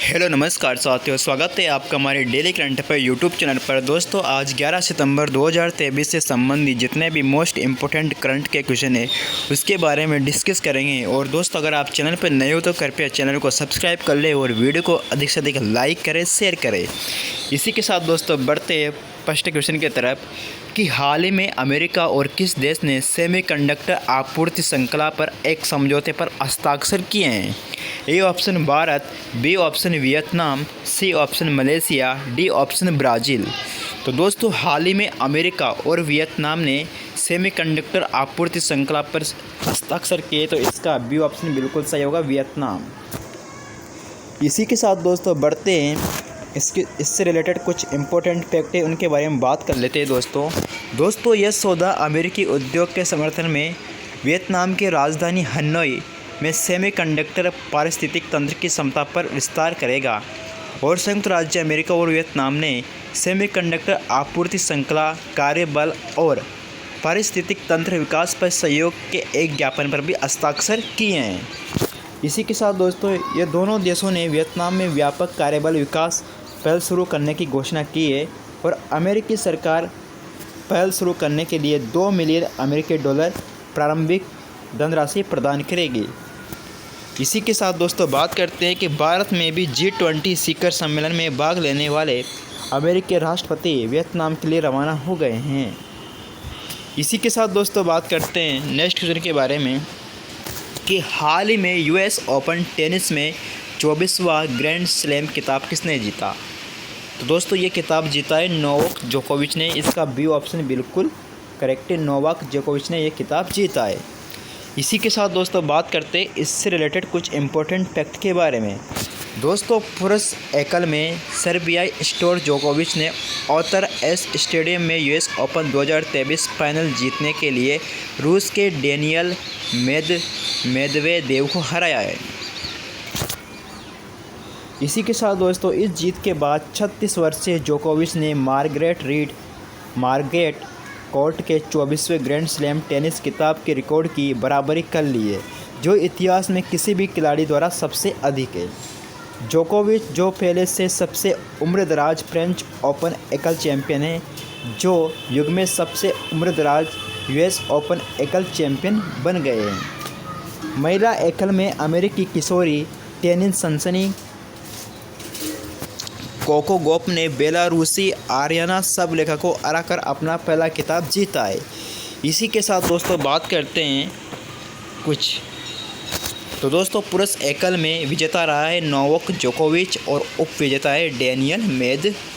Hello नमस्कार साथियों, स्वागत है आपका हमारे daily current affair YouTube channel पर। दोस्तों आज 11 सितंबर 2023 से संबंधित जितने भी मोस्ट इम्पोर्टेंट करंट के क्वेश्चन है उसके बारे में डिस्कस करेंगे। और दोस्तों अगर आप चैनल पर नए हो तो कृपया चैनल को सब्सक्राइब कर ले और वीडियो को अधिक से अधिक लाइक करें, शेयर करें। इसी के साथ दोस्तों बढ़ते हैं फर्स्ट क्वेश्चन की तरफ कि हाल ही में अमेरिका और किस देश ने सेमीकंडक्टर आपूर्ति श्रृंखला पर एक समझौते पर हस्ताक्षर किए हैं। A option Bharat, B option Vietnam, C option Malaysia, D option Brazil. तो दोस्तों हाल ही में अमेरिका और वियतनाम ने सेमीकंडक्टर आपूर्ति श्रृंखला पर हस्ताक्षर किए, तो इसका बी ऑप्शन बिल्कुल सही होगा, वियतनाम। इसी के साथ दोस्तों बढ़ते हैं इससे रिलेटेड कुछ इम्पोर्टेंट फैक्ट है, उनके बारे में बात कर लेते हैं। दोस्तों यह सौदा अमेरिकी उद्योग के समर्थन में वियतनाम की राजधानी हनोई में सेमीकंडक्टर पारिस्थितिक तंत्र की क्षमता पर विस्तार करेगा। और संयुक्त राज्य अमेरिका और वियतनाम ने सेमीकंडक्टर आपूर्ति श्रृंखला, कार्यबल और पारिस्थितिक तंत्र विकास पर सहयोग के एक ज्ञापन पर भी हस्ताक्षर किए हैं। इसी के साथ दोस्तों ये दोनों देशों ने वियतनाम में व्यापक कार्यबल विकास पहल शुरू करने की घोषणा की है और अमेरिकी सरकार पहल शुरू करने के लिए $2 मिलियन प्रारंभिक धनराशि प्रदान करेगी। इसी के साथ दोस्तों बात करते हैं कि भारत में भी G20 शिखर सम्मेलन में भाग लेने वाले अमेरिकी राष्ट्रपति वियतनाम के लिए रवाना हो गए हैं। इसी के साथ दोस्तों बात करते हैं नेक्स्ट क्वेश्चन के बारे में कि हाल ही में US ओपन टेनिस में 24वां ग्रैंड स्लैम खिताब किसने जीता। तो दोस्तों ये खिताब जीता है नोवाक जोकोविच ने। इसका बी ऑप्शन बिल्कुल करेक्ट है, नोवाक जोकोविच ने ये खिताब जीता है। इसी के साथ दोस्तों बात करते हैं इससे रिलेटेड कुछ इम्पोर्टेंट फैक्ट के बारे में। दोस्तों पुरुष एकल में सर्बियाई स्टोर जोकोविच ने ऑथर एस स्टेडियम में US ओपन 2023 फाइनल जीतने के लिए रूस के डेनियल मेदवेदेव को हराया है। इसी के साथ दोस्तों इस जीत के बाद 36 वर्षीय जोकोविच ने मार्गरेट कोर्ट के 24वें ग्रैंड स्लैम टेनिस खिताब के रिकॉर्ड की बराबरी कर ली है, जो इतिहास में किसी भी खिलाड़ी द्वारा सबसे अधिक है। जोकोविच जो पहले से सबसे उम्रदराज फ्रेंच ओपन एकल चैंपियन है, जो युग में सबसे उम्रदराज US ओपन एकल चैंपियन बन गए हैं। महिला एकल में अमेरिकी किशोरी टेनिस सनसनी कोको गॉफ ने बेलारूसी आर्याना सबलेखा को हराकर अपना पहला खिताब जीता है। इसी के साथ दोस्तों बात करते हैं कुछ तो दोस्तों पुरुष एकल में विजेता रहा है नोवाक जोकोविच और उप विजेता है डेनियल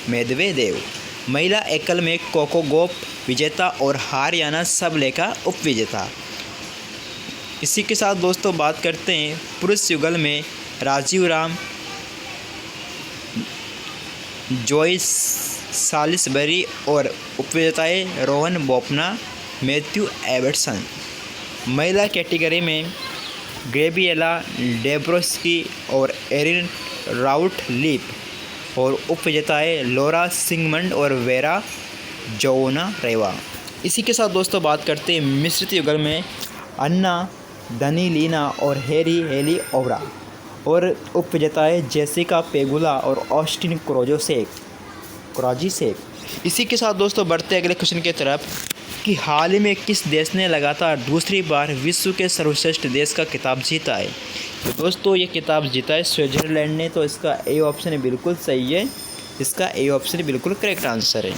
मेदवेदेव। महिला एकल में कोको गॉफ विजेता और आर्याना सबलेखा उप विजेता। इसी के साथ दोस्तों बात करते हैं पुरुष युगल में राजीव राम, जॉयस सालिसबरी और उपविजेताएं रोहन बोपन्ना, मैथ्यू एबर्टसन। महिला कैटेगरी में गैब्रिएला डेब्रोस्की और एरिन राउटलिप और उपविजेताएं लोरा सिगमंड और वेरा जोनारेवा। इसी के साथ दोस्तों बात करते हैं मिश्रित युगल में अन्ना दनीलीना और हेली ओवरा और उपविजेताएं जेसिका पेगुला और ऑस्टिन क्रोजीसेक। इसी के साथ दोस्तों बढ़ते अगले क्वेश्चन की तरफ कि हाल ही में किस देश ने लगातार दूसरी बार विश्व के सर्वश्रेष्ठ देश का खिताब जीता है। तो दोस्तों ये खिताब जीता है स्विट्जरलैंड ने। तो इसका ए ऑप्शन बिल्कुल सही है, इसका ए ऑप्शन बिल्कुल करेक्ट आंसर है।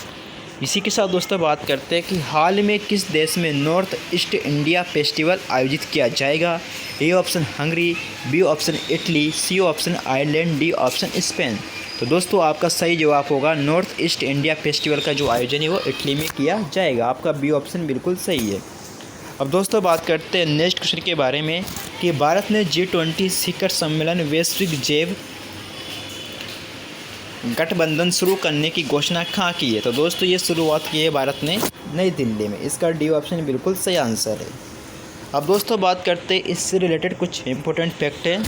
इसी के साथ दोस्तों बात करते हैं कि हाल में किस देश में नॉर्थ ईस्ट इंडिया फेस्टिवल आयोजित किया जाएगा। A option Hungary, B option Italy, C option Ireland, D option Spain. तो दोस्तों आपका सही जवाब होगा नॉर्थ ईस्ट इंडिया फेस्टिवल का जो आयोजन है वो इटली में किया जाएगा। आपका बी ऑप्शन बिल्कुल सही है। अब दोस्तों बात करते हैं नेक्स्ट क्वेश्चन के बारे में कि भारत ने G20 शिखर सम्मेलन वैश्विक जैव गठबंधन शुरू करने की घोषणा कहाँ की है। तो दोस्तों ये शुरुआत की है भारत ने नई दिल्ली में। इसका डी ऑप्शन बिल्कुल सही आंसर है। अब दोस्तों बात करते हैं इससे रिलेटेड कुछ इम्पोर्टेंट फैक्ट है।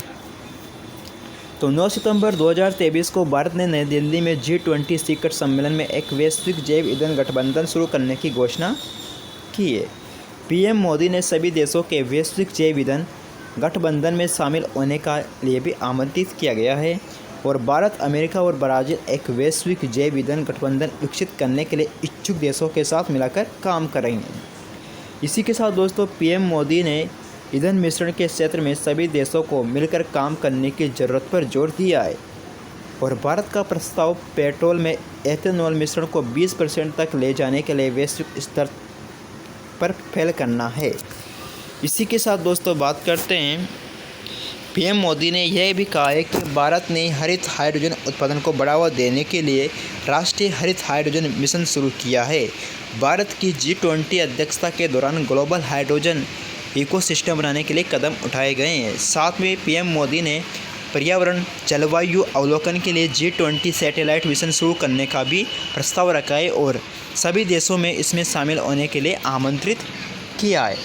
तो 9 सितंबर 2023 को भारत ने नई दिल्ली में G20 शिखर सम्मेलन में एक वैश्विक जैव ईंधन गठबंधन शुरू करने की घोषणा की है। पीएम मोदी ने सभी देशों के वैश्विक जैव ईंधन गठबंधन में शामिल होने का लिए भी आमंत्रित किया गया है। और भारत, अमेरिका और ब्राज़ील एक वैश्विक जैव ईंधन गठबंधन विकसित करने के लिए इच्छुक देशों के साथ मिलकर काम कर रही हैं। इसी के साथ दोस्तों पीएम मोदी ने ईंधन मिश्रण के क्षेत्र में सभी देशों को मिलकर काम करने की ज़रूरत पर जोर दिया है और भारत का प्रस्ताव पेट्रोल में एथेनॉल मिश्रण को 20% तक ले जाने के लिए वैश्विक स्तर पर पहल करना है। इसी के साथ दोस्तों बात करते हैं, पीएम मोदी ने यह भी कहा है कि भारत ने हरित हाइड्रोजन उत्पादन को बढ़ावा देने के लिए राष्ट्रीय हरित हाइड्रोजन मिशन शुरू किया है। भारत की G20 अध्यक्षता के दौरान ग्लोबल हाइड्रोजन इकोसिस्टम बनाने के लिए कदम उठाए गए हैं। साथ में पीएम मोदी ने पर्यावरण जलवायु अवलोकन के लिए G20 सैटेलाइट मिशन शुरू करने का भी प्रस्ताव रखा है और सभी देशों में इसमें शामिल होने के लिए आमंत्रित किया है।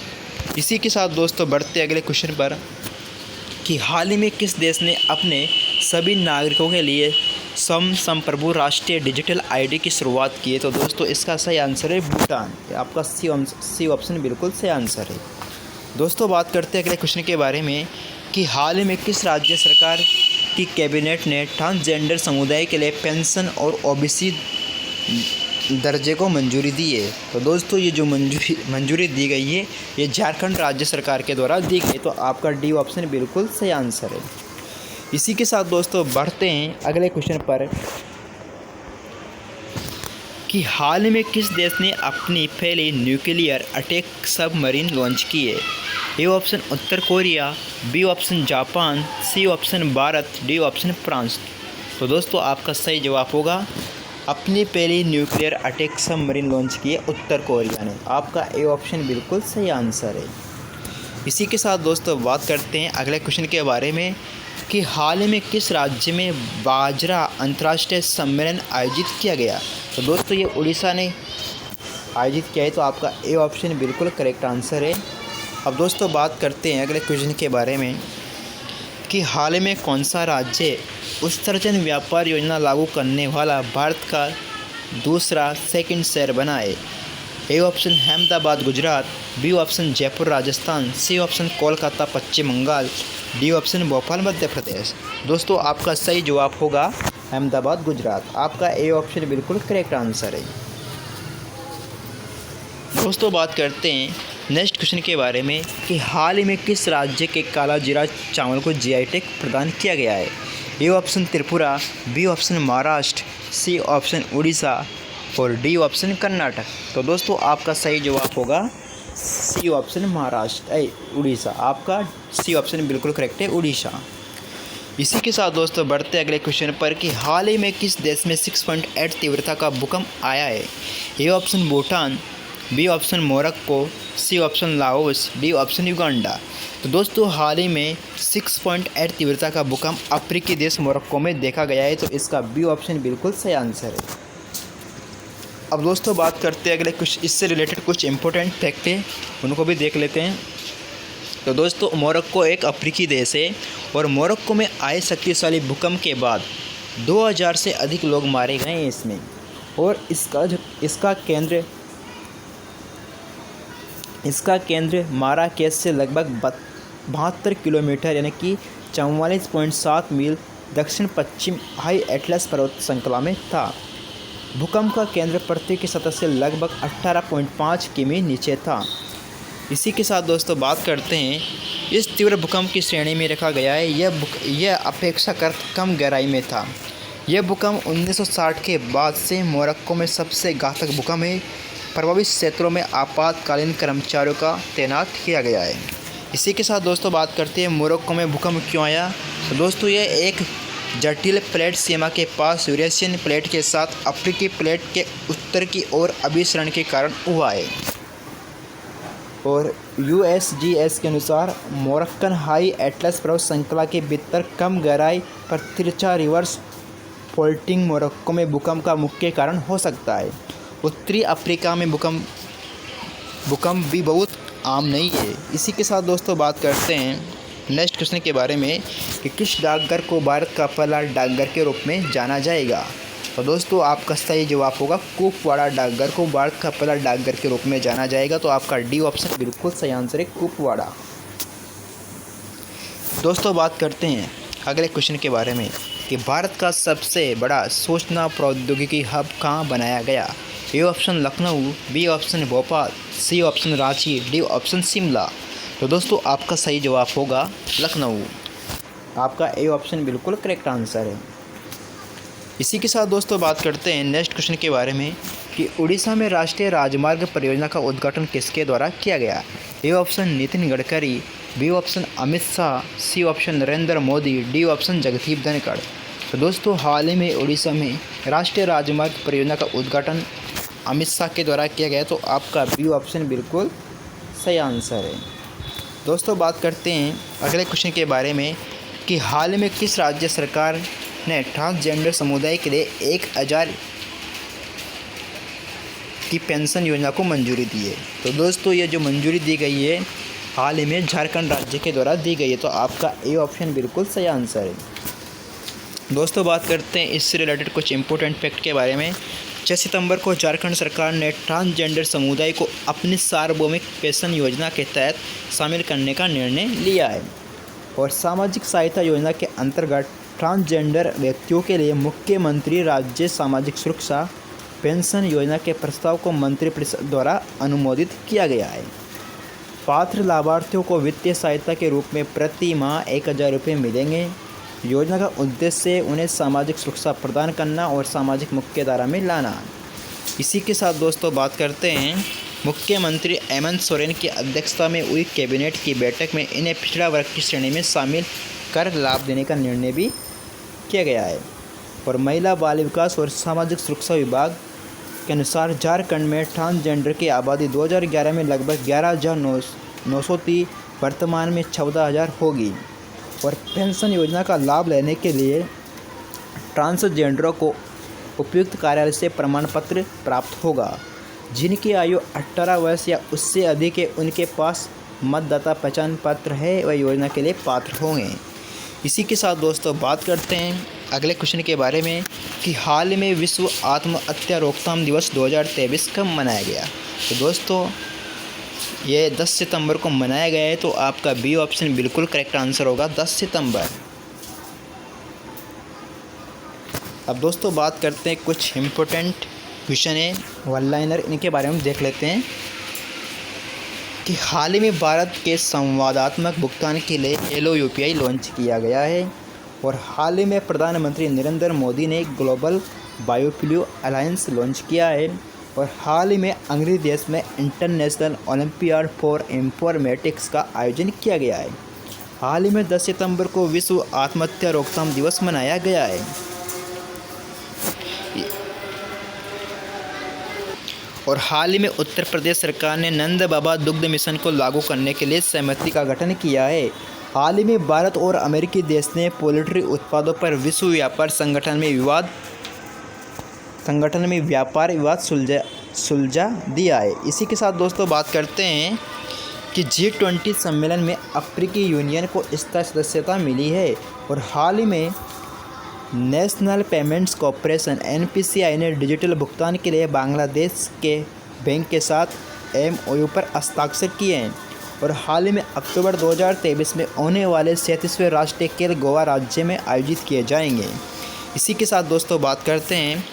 इसी के साथ दोस्तों बढ़ते अगले क्वेश्चन पर कि हाल ही में किस देश ने अपने सभी नागरिकों के लिए संप्रभु राष्ट्रीय डिजिटल आईडी की शुरुआत की है। तो दोस्तों इसका सही आंसर है भूटान। आपका सी ऑप्शन बिल्कुल सही आंसर है। दोस्तों बात करते हैं अगले क्वेश्चन के बारे में कि हाल ही में किस राज्य सरकार की कैबिनेट ने ट्रांसजेंडर समुदाय के लिए पेंशन और ओबीसी दर्जे को मंजूरी दी है। तो दोस्तों ये जो मंजूरी दी गई है ये झारखंड राज्य सरकार के द्वारा दी गई। तो आपका डी ऑप्शन बिल्कुल सही आंसर है। इसी के साथ दोस्तों बढ़ते हैं अगले क्वेश्चन पर कि हाल ही में किस देश ने अपनी पहली न्यूक्लियर अटैक सबमरीन लॉन्च की है। ए ऑप्शन उत्तर Korea, B option Japan, C option Bharat, D option France. तो दोस्तों आपका सही जवाब होगा अपनी पहली न्यूक्लियर अटैक सबमरीन लॉन्च की है उत्तर कोरिया ने। आपका ए ऑप्शन बिल्कुल सही आंसर है। इसी के साथ दोस्तों बात करते हैं अगले क्वेश्चन के बारे में कि हाल ही में किस राज्य में बाजरा अंतर्राष्ट्रीय सम्मेलन आयोजित किया गया। तो दोस्तों ये उड़ीसा ने आयोजित किया है। तो आपका ए ऑप्शन बिल्कुल करेक्ट आंसर है। अब दोस्तों बात करते हैं अगले क्वेश्चन के बारे में कि हाल ही में कौन सा राज्य उत्सर्जन व्यापार योजना लागू करने वाला भारत का दूसरा सेकंड शहर बना है। A option Ahmedabad Gujarat, B option Jaipur Rajasthan, C option Kolkata Paschim Bangal, D option Bhopal Madhya Pradesh. दोस्तों आपका सही जवाब होगा अहमदाबाद गुजरात। आपका ए ऑप्शन बिल्कुल करेक्ट आंसर है। दोस्तों बात करते हैं नेक्स्ट क्वेश्चन के बारे में कि हाल ही में किस राज्य के काला जीरा चावल को जीआई टैग प्रदान किया गया है। A option Tripura, B option Maharashtra, C option Orissa और डी ऑप्शन कर्नाटक। तो दोस्तों आपका सही जवाब होगा सी ऑप्शन महाराष्ट्र उड़ीसा। आपका सी ऑप्शन बिल्कुल करेक्ट है उड़ीसा। इसी के साथ दोस्तों बढ़ते अगले क्वेश्चन पर कि हाल ही में किस देश में 6.8 तीव्रता का भूकंप आया है। A option Bhutan, B option Morocco, C option Laos, D option Uganda. तो दोस्तों हाल ही में 6.8 तीव्रता का भूकंप अफ्रीकी देश मोरक्को में देखा गया है। तो इसका बी ऑप्शन बिल्कुल सही आंसर है। अब दोस्तों बात करते हैं अगले कुछ इससे रिलेटेड कुछ इंपॉर्टेंट फैक्ट है उनको भी देख लेते हैं। तो दोस्तों मोरक्को एक अफ्रीकी देश है और मोरक्को में आए शक्तिशाली भूकंप के बाद 2000 से अधिक लोग मारे गए हैं इसमें। और इसका केंद्र माराकेच से लगभग 72 किलोमीटर यानी कि 44.7 मील दक्षिण पश्चिम हाई एटलस पर्वत श्रृंखला में था। भूकंप का केंद्र पृथ्वी की सतह से लगभग 18.5 किमी नीचे था। इसी के साथ दोस्तों बात करते हैं इस तीव्र भूकंप की श्रेणी में रखा गया है। यह अपेक्षाकृत कम गहराई में था। यह भूकंप 1960 के बाद से मोरक्को में सबसे घातक भूकंप है। प्रभावित क्षेत्रों में आपातकालीन कर्मचारियों का तैनात किया गया है। इसी के साथ दोस्तों बात करते हैं मोरक्को में भूकंप क्यों आया। तो दोस्तों यह एक जटिल प्लेट सीमा के पास यूरेशियन प्लेट के साथ अफ्रीकी प्लेट के उत्तर की ओर अभिसरण के कारण हुआ है। और USGS के अनुसार मोरक्कन हाई एटलस पर्वत श्रृंखला के भीतर कम गहराई पर तिरछा रिवर्स फोल्डिंग मोरक्को में भूकंप का मुख्य कारण हो सकता है। उत्तरी अफ्रीका में भूकंप भी बहुत आम नहीं है। इसी के साथ दोस्तों बात करते हैं नेक्स्ट क्वेश्चन के बारे में कि किस डाकघर को भारत का पहला डाकघर के रूप में जाना जाएगा। तो दोस्तों आपका सही जवाब होगा कुपवाड़ा डाकघर को भारत का पहला डाकघर के रूप में जाना जाएगा। तो आपका डी ऑप्शन बिल्कुल सही आंसर है कुपवाड़ा। दोस्तों बात करते हैं अगले क्वेश्चन के बारे में कि भारत का सबसे बड़ा सूचना प्रौद्योगिकी हब कहाँ बनाया गया। A option Lucknow, B option Bhopal, C option Ranchi, D option Shimla. तो दोस्तों आपका सही जवाब होगा लखनऊ। आपका ए ऑप्शन बिल्कुल करेक्ट आंसर है। इसी के साथ दोस्तों बात करते हैं नेक्स्ट क्वेश्चन के बारे में कि उड़ीसा में राष्ट्रीय राजमार्ग परियोजना का उद्घाटन किसके द्वारा किया गया। A option Nitin Gadkari, B option Amit Shah, C option Narendra Modi, D option Jagdeep Dhankhar. तो दोस्तों हाल ही में उड़ीसा में राष्ट्रीय राजमार्ग परियोजना का उद्घाटन अमित शाह के द्वारा किया गया। तो आपका बी ऑप्शन बिल्कुल सही आंसर है। दोस्तों बात करते हैं अगले क्वेश्चन के बारे में कि हाल में किस राज्य सरकार ने ट्रांसजेंडर समुदाय के लिए 1000 की पेंशन योजना को मंजूरी दी है। तो दोस्तों ये जो मंजूरी दी गई है हाल ही में झारखंड राज्य के द्वारा दी गई है। तो आपका ए ऑप्शन बिल्कुल सही आंसर है। दोस्तों बात करते हैं इससे रिलेटेड कुछ इंपॉर्टेंट फैक्ट के बारे में। 6 सितंबर को झारखंड सरकार ने ट्रांसजेंडर समुदाय को अपनी सार्वभौमिक पेंशन योजना के तहत शामिल करने का निर्णय लिया है और सामाजिक सहायता योजना के अंतर्गत ट्रांसजेंडर व्यक्तियों के लिए मुख्यमंत्री राज्य सामाजिक सुरक्षा पेंशन योजना के प्रस्ताव को मंत्रिपरिषद द्वारा अनुमोदित किया गया है। पात्र लाभार्थियों को वित्तीय सहायता के रूप में प्रति माह 1000 रुपये मिलेंगे। योजना का उद्देश्य उन्हें सामाजिक सुरक्षा प्रदान करना और सामाजिक मुख्यधारा में लाना। इसी के साथ दोस्तों बात करते हैं मुख्यमंत्री हेमंत सोरेन की अध्यक्षता में हुई कैबिनेट की बैठक में इन्हें पिछड़ा वर्ग की श्रेणी में शामिल कर लाभ देने का निर्णय भी किया गया है। और महिला बाल विकास और सामाजिक सुरक्षा विभाग के अनुसार झारखंड में ट्रांसजेंडर की आबादी 2011 में लगभग 11,900 थी, वर्तमान में 14,000 होगी। और पेंशन योजना का लाभ लेने के लिए ट्रांसजेंडरों को उपयुक्त कार्यालय से प्रमाण पत्र प्राप्त होगा। जिनकी आयु 18 वर्ष या उससे अधिक है उनके पास मतदाता पहचान पत्र है वह योजना के लिए पात्र होंगे। इसी के साथ दोस्तों बात करते हैं अगले क्वेश्चन के बारे में कि हाल में विश्व आत्महत्या रोकथाम दिवस 2023 कब मनाया गया। तो दोस्तों ये 10 सितंबर को मनाया गया है। तो आपका बी ऑप्शन बिल्कुल करेक्ट आंसर होगा 10 सितंबर। अब दोस्तों बात करते हैं कुछ इम्पोर्टेंट क्वेश्चन है वन लाइनर, इनके बारे में देख लेते हैं कि हाल ही में भारत के संवादात्मक भुगतान के लिए येलो यूपीआई लॉन्च किया गया है। और हाल ही में प्रधानमंत्री नरेंद्र मोदी ने ग्लोबल बायोफ्यूल अलायंस लॉन्च किया है। और हाल ही में अंग्रेजी देश में इंटरनेशनल ओलंपियाड फॉर इंफॉर्मेटिक्स का आयोजन किया गया है। हाल ही में 10 सितंबर को विश्व आत्महत्या रोकथाम दिवस मनाया गया है। और हाल ही में उत्तर प्रदेश सरकार ने नंद बाबा दुग्ध मिशन को लागू करने के लिए सहमति का गठन किया है। हाल ही में भारत और अमेरिकी देश ने पोल्ट्री उत्पादों पर विश्व व्यापार संगठन में व्यापार विवाद सुलझा दिया है। इसी के साथ दोस्तों बात करते हैं कि G20 सम्मेलन में अफ्रीकी यूनियन को स्थायी सदस्यता मिली है। और हाल ही में नेशनल पेमेंट्स कॉरपोरेशन NPCI ने डिजिटल भुगतान के लिए बांग्लादेश के बैंक के साथ MOU पर हस्ताक्षर किए हैं। और हाल ही में अक्टूबर 2023 में होने वाले 37वें राष्ट्रीय खेल गोवा राज्य में आयोजित किए जाएंगे। इसी के साथ दोस्तों बात करते हैं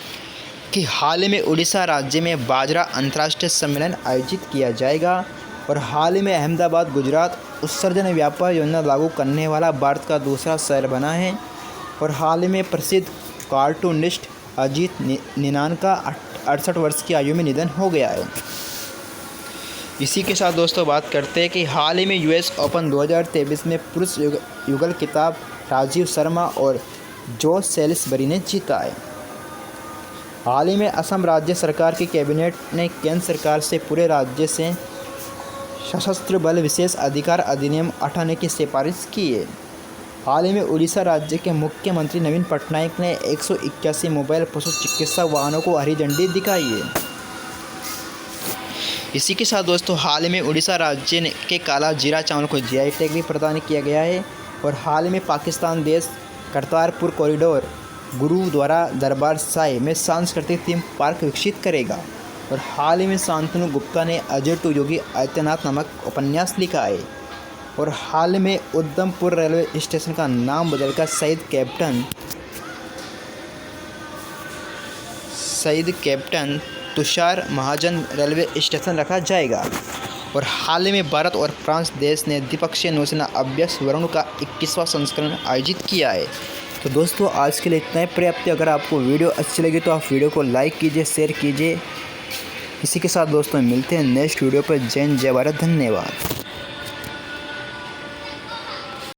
कि हाल ही में उड़ीसा राज्य में बाजरा अंतर्राष्ट्रीय सम्मेलन आयोजित किया जाएगा। और हाल ही में अहमदाबाद गुजरात उत्सर्जन व्यापार योजना लागू करने वाला भारत का दूसरा शहर बना है। और हाल ही में प्रसिद्ध कार्टूनिस्ट अजीत निनान का 68 वर्ष की आयु में निधन हो गया है। इसी के साथ दोस्तों बात करते हैं कि हाल ही में US ओपन 2023 में पुरुष युगल खिताब राजीव शर्मा और जोश सेलिसबरी ने जीता है। हाल ही में असम राज्य सरकार की कैबिनेट ने केंद्र सरकार से पूरे राज्य से सशस्त्र बल विशेष अधिकार अधिनियम हटाने की सिफारिश की है। हाल ही में उड़ीसा राज्य के मुख्यमंत्री नवीन पटनायक ने 181 मोबाइल पशु चिकित्सा वाहनों को हरी झंडी दिखाई है। इसी के साथ दोस्तों हाल ही में उड़ीसा राज्य के काला जीरा चावल को GI टैग भी प्रदान किया गया है। और हाल ही में पाकिस्तान देश करतारपुर कॉरिडोर गुरुद्वारा दरबार साहिब में सांस्कृतिक थीम पार्क विकसित करेगा। और हाल ही में शांतनु गुप्ता ने अजय टू योगी आदित्यनाथ नामक उपन्यास लिखा है। और हाल में उधमपुर रेलवे स्टेशन का नाम बदलकर शहीद कैप्टन तुषार महाजन रेलवे स्टेशन रखा जाएगा। और हाल में भारत और फ्रांस देश ने द्विपक्षीय नौसेना अभ्यास वरुण का 21वां संस्करण आयोजित किया है। तो दोस्तों आज के लिए इतना ही पर्याप्त है। अगर आपको वीडियो अच्छी लगी तो आप वीडियो को लाइक कीजिए, शेयर कीजिए। इसी के साथ दोस्तों मिलते हैं नेक्स्ट वीडियो पर। जय हिंद, जय भारत, धन्यवाद।